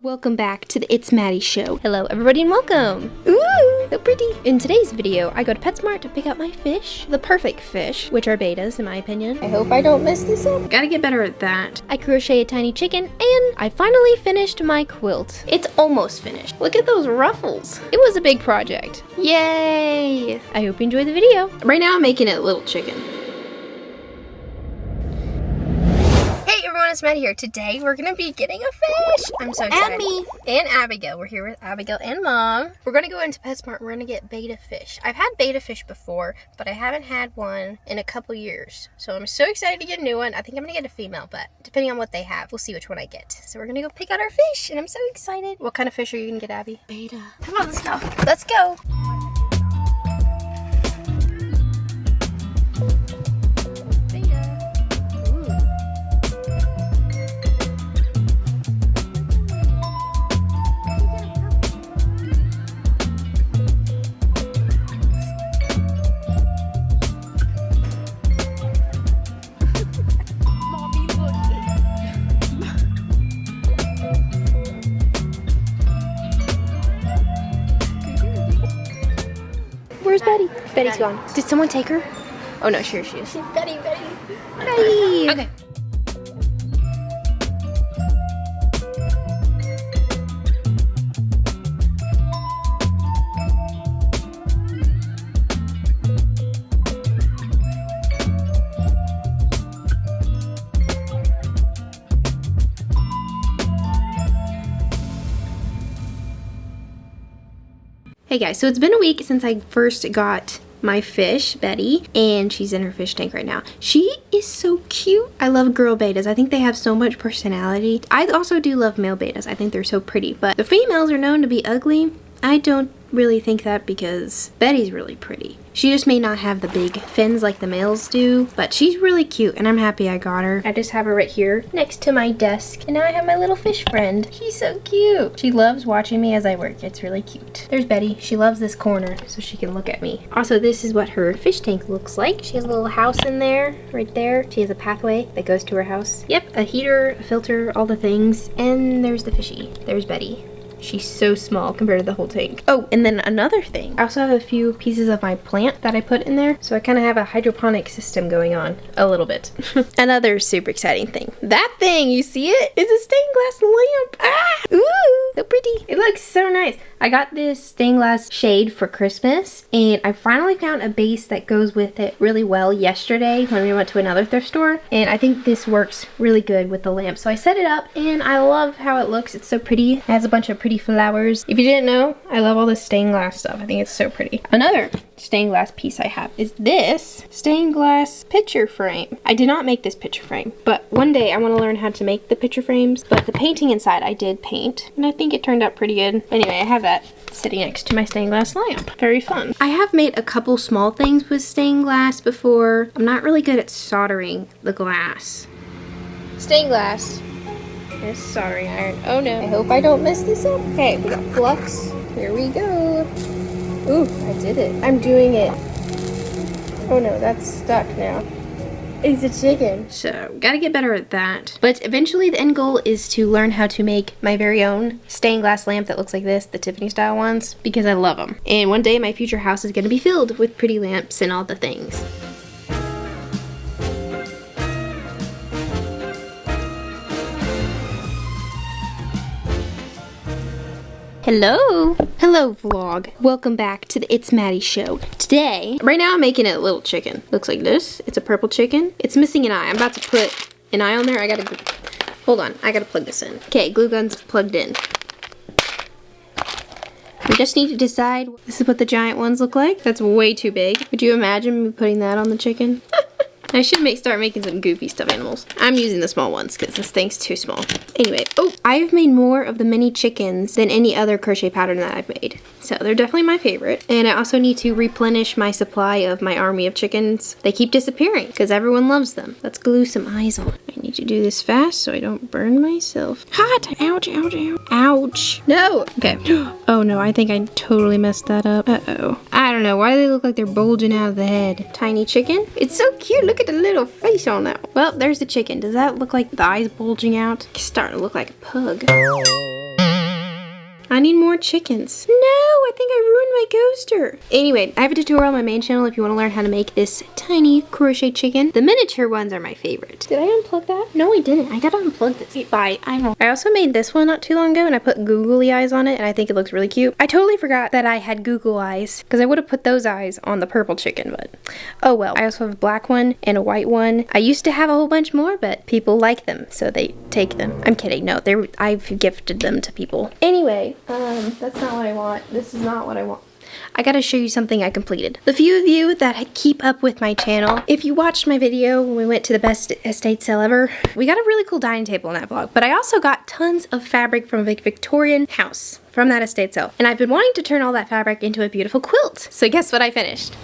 Welcome back to the It's Maddie show. Hello everybody and welcome. Ooh, so pretty. In today's video, I go to PetSmart to pick out my fish, the perfect fish, which are bettas in my opinion. I hope I don't mess this up. Gotta get better at that. I crochet a tiny chicken and I finally finished my quilt. It's almost finished. Look at those ruffles. It was a big project. Yay! I hope you enjoyed the video. Right now I'm making it a little chicken. It's Maddie here. Today we're gonna be getting a fish. I'm so excited. And me. And Abigail. We're here with Abigail and Mom. We're gonna go into PetSmart. We're gonna get betta fish. I've had betta fish before, but I haven't had one in a couple years. So I'm so excited to get a new one. I think I'm gonna get a female, but depending on what they have, we'll see which one I get. So we're gonna go pick out our fish, and I'm so excited. What kind of fish are you gonna get, Abby? Betta. Come on, let's go. Let's go. Where's Betty? Betty's gone. Did someone take her? Oh no, sure she is. Betty. Betty. Okay. Hey guys, so it's been a week since I first got my fish, Betty, and she's in her fish tank right now. She is so cute. I love girl bettas. I think they have so much personality. I also do love male bettas. I think they're so pretty, but the females are known to be ugly. I don't really think that because Betty's really pretty. She just may not have the big fins like the males do, but she's really cute and I'm happy I got her. I just have her right here next to my desk, and now I have my little fish friend. She's so cute. She loves watching me as I work. It's really cute. There's Betty. She loves this corner so she can look at me. Also, this is what her fish tank looks like. She has a little house in there, right there. She has a pathway that goes to her house. Yep, a heater, a filter, all the things. And there's the fishy. There's Betty. She's so small compared to the whole tank. Oh, and then another thing. I also have a few pieces of my plant that I put in there. So I kind of have a hydroponic system going on a little bit. Another super exciting thing. That thing, you see it? It's a stained glass lamp. Ah! Ooh, so pretty. It looks so nice. I got this stained glass shade for Christmas, and I finally found a base that goes with it really well yesterday when we went to another thrift store, and I think this works really good with the lamp. So I set it up, and I love how it looks. It's so pretty. It has a bunch of pretty flowers. If you didn't know, I love all this stained glass stuff. I think it's so pretty. Another stained glass piece I have is this stained glass picture frame. I did not make this picture frame, but one day I want to learn how to make the picture frames. But the painting inside I did paint, and I think it turned out pretty good. Anyway, I have that sitting next to my stained glass lamp. Very fun. I have made a couple small things with stained glass before. I'm not really good at soldering the glass. Stained glass. There's soldering iron. Oh no. I hope I don't mess this up. Okay, we got flux. Here we go. Ooh, I did it. I'm doing it. Oh no, that's stuck now. It's a chicken. So, gotta get better at that. But eventually the end goal is to learn how to make my very own stained glass lamp that looks like this, the Tiffany style ones, because I love them. And one day my future house is gonna be filled with pretty lamps and all the things. Hello vlog. Welcome back to the It's Maddie show. Today, right now I'm making it a little chicken. Looks like this. It's a purple chicken. It's missing an eye. I'm about to put an eye on there. Hold on, I gotta plug this in. Okay, glue gun's plugged in. We just need to decide, this is what the giant ones look like. That's way too big. Could you imagine me putting that on the chicken? I should start making some goofy stuffed animals. I'm using the small ones because this thing's too small. Anyway, oh, I've made more of the mini chickens than any other crochet pattern that I've made. So they're definitely my favorite. And I also need to replenish my supply of my army of chickens. They keep disappearing because everyone loves them. Let's glue some eyes on. I need to do this fast so I don't burn myself. Hot! Ouch, ouch, ouch. Ouch. No! Okay. Oh no, I think I totally messed that up. Uh-oh. I don't know. Why do they look like they're bulging out of the head? Tiny chicken? It's so cute. Look at the little face on that one. Well, there's the chicken. Does that look like the eyes bulging out? It's starting to look like a pug. need more chickens. No, I think I ruined my coaster. Anyway, I have a tutorial on my main channel if you want to learn how to make this tiny crochet chicken. The miniature ones are my favorite. Did I unplug that? No, I didn't. I gotta unplug this. Bye. I also made this one not too long ago and I put googly eyes on it and I think it looks really cute. I totally forgot that I had Google eyes because I would have put those eyes on the purple chicken, but oh well. I also have a black one and a white one. I used to have a whole bunch more, but people like them, so they take them. I'm kidding. No, I've gifted them to people. Anyway, that's not what I want. This is not what I want. I gotta show you something I completed. The few of you that keep up with my channel, if you watched my video when we went to the best estate sale ever, we got a really cool dining table in that vlog, but I also got tons of fabric from a Victorian house from that estate sale. And I've been wanting to turn all that fabric into a beautiful quilt. So guess what I finished?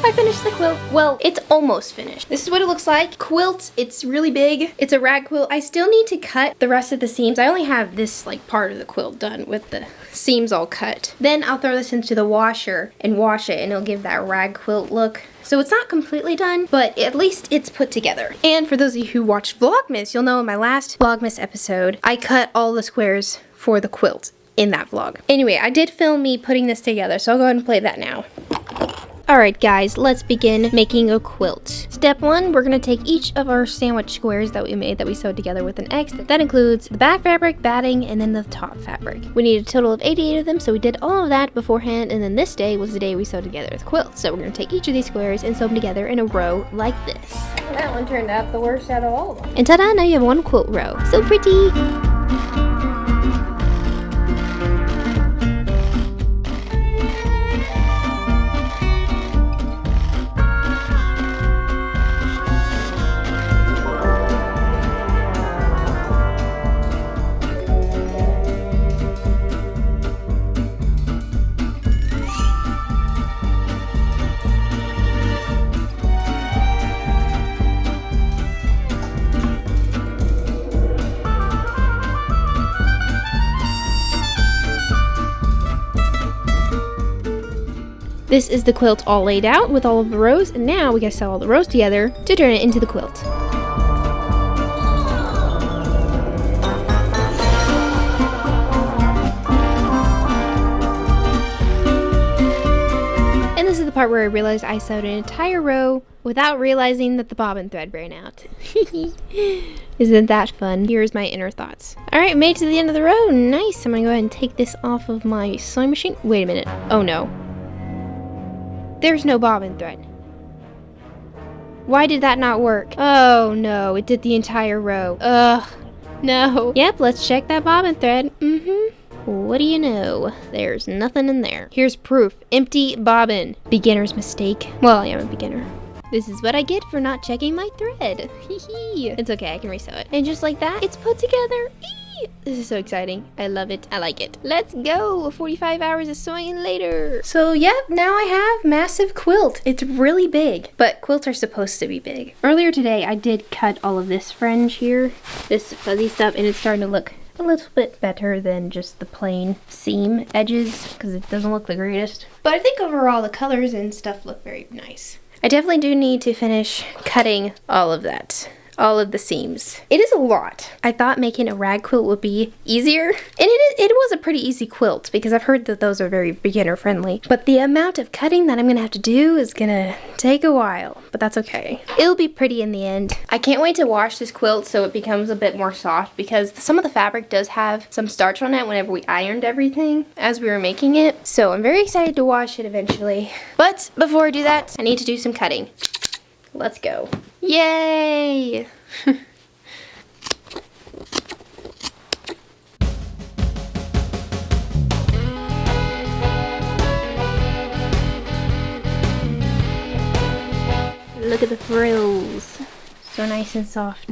I finished the quilt. Well, it's almost finished. This is what it looks like. Quilt, it's really big. It's a rag quilt. I still need to cut the rest of the seams. I only have this like part of the quilt done with the seams all cut. Then I'll throw this into the washer and wash it and it'll give that rag quilt look. So it's not completely done, but at least it's put together. And for those of you who watched Vlogmas, you'll know in my last Vlogmas episode, I cut all the squares for the quilt in that vlog. Anyway, I did film me putting this together, so I'll go ahead and play that now. Alright guys, let's begin making a quilt. Step 1, we're going to take each of our sandwich squares that we made that we sewed together with an X. That includes the back fabric, batting, and then the top fabric. We need a total of 88 of them, so we did all of that beforehand, and then this day was the day we sewed together the quilt. So we're going to take each of these squares and sew them together in a row like this. That one turned out the worst out of all of them. And ta-da, now you have one quilt row. So pretty! This is the quilt all laid out with all of the rows, and now we gotta sew all the rows together to turn it into the quilt. And this is the part where I realized I sewed an entire row without realizing that the bobbin thread ran out. Isn't that fun? Here's my inner thoughts. Alright, made it to the end of the row. Nice. I'm gonna go ahead and take this off of my sewing machine. Wait a minute. Oh no. There's no bobbin thread. Why did that not work? Oh no, it did the entire row. Ugh, no. Yep, let's check that bobbin thread. What do you know? There's nothing in there. Here's proof. Empty bobbin. Beginner's mistake. Well, I am a beginner. This is what I get for not checking my thread. It's okay, I can resew it. And just like that, it's put together. This is so exciting. I love it. I like it. Let's go. 45 hours of sewing later. So yep, now I have massive quilt. It's really big, but quilts are supposed to be big. Earlier today, I did cut all of this fringe here, this fuzzy stuff, and it's starting to look a little bit better than just the plain seam edges because it doesn't look the greatest. But I think overall the colors and stuff look very nice. I definitely do need to finish cutting all of that. All of the seams. It is a lot. I thought making a rag quilt would be easier, and it was a pretty easy quilt because I've heard that those are very beginner friendly, but the amount of cutting that I'm gonna have to do is gonna take a while, but that's okay. It'll be pretty in the end. I can't wait to wash this quilt so it becomes a bit more soft because some of the fabric does have some starch on it whenever we ironed everything as we were making it, so I'm very excited to wash it eventually. But before I do that, I need to do some cutting. Let's go. Yay! Look at the frills. So nice and soft.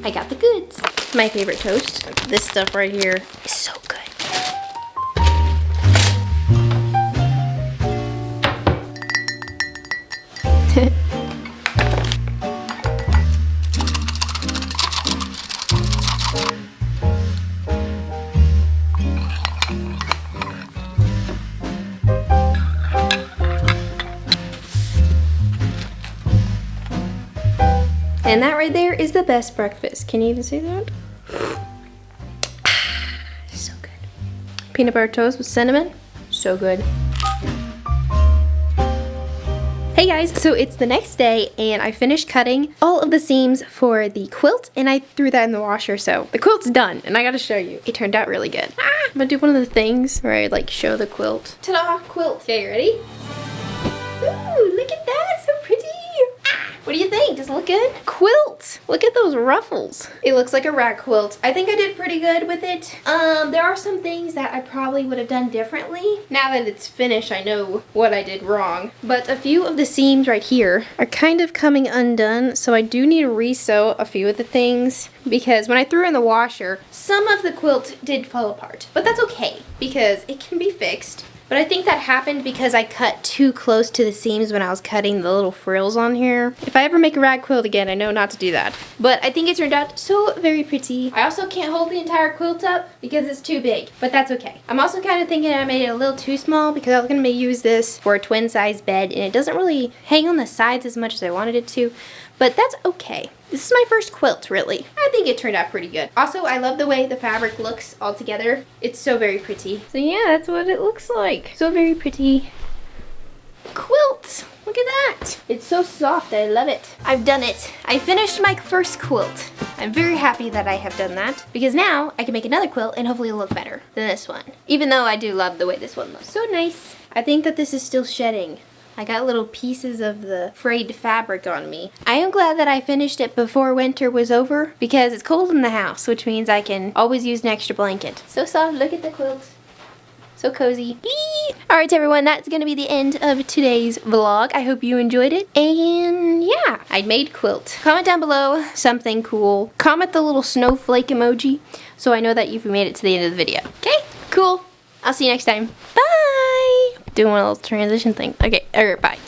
I got the goods. My favorite toast. This stuff right here is so good. And that right there is the best breakfast. Can you even see that? So good. Peanut butter toast with cinnamon. So good. Hey guys, so it's the next day and I finished cutting all of the seams for the quilt and I threw that in the washer, so the quilt's done and I gotta show you. It turned out really good. I'm gonna do one of the things where I like show the quilt. Ta-da, quilt. Okay, you ready? Ooh, look at that, so pretty. What do you think? Does it look good? Quilt! Look at those ruffles. It looks like a rag quilt. I think I did pretty good with it. There are some things that I probably would have done differently. Now that it's finished, I know what I did wrong. But a few of the seams right here are kind of coming undone, so I do need to re-sew a few of the things because when I threw in the washer, some of the quilt did fall apart. But that's okay because it can be fixed. But I think that happened because I cut too close to the seams when I was cutting the little frills on here. If I ever make a rag quilt again, I know not to do that. But I think it turned out so very pretty. I also can't hold the entire quilt up because it's too big, but that's okay. I'm also kind of thinking I made it a little too small because I was going to use this for a twin size bed and it doesn't really hang on the sides as much as I wanted it to. But that's okay. This is my first quilt, really. I think it turned out pretty good. Also, I love the way the fabric looks all together. It's so very pretty. So yeah, that's what it looks like. So very pretty. Quilt! Look at that. It's so soft, I love it. I've done it. I finished my first quilt. I'm very happy that I have done that because now I can make another quilt and hopefully it'll look better than this one. Even though I do love the way this one looks. So nice. I think that this is still shedding. I got little pieces of the frayed fabric on me. I am glad that I finished it before winter was over because it's cold in the house, which means I can always use an extra blanket. So soft, look at the quilt. So cozy. Alright everyone, that's going to be the end of today's vlog. I hope you enjoyed it. And yeah, I made quilt. Comment down below something cool. Comment the little snowflake emoji so I know that you've made it to the end of the video. Okay, cool. I'll see you next time. Bye! Doing one little transition thing. Okay, bye.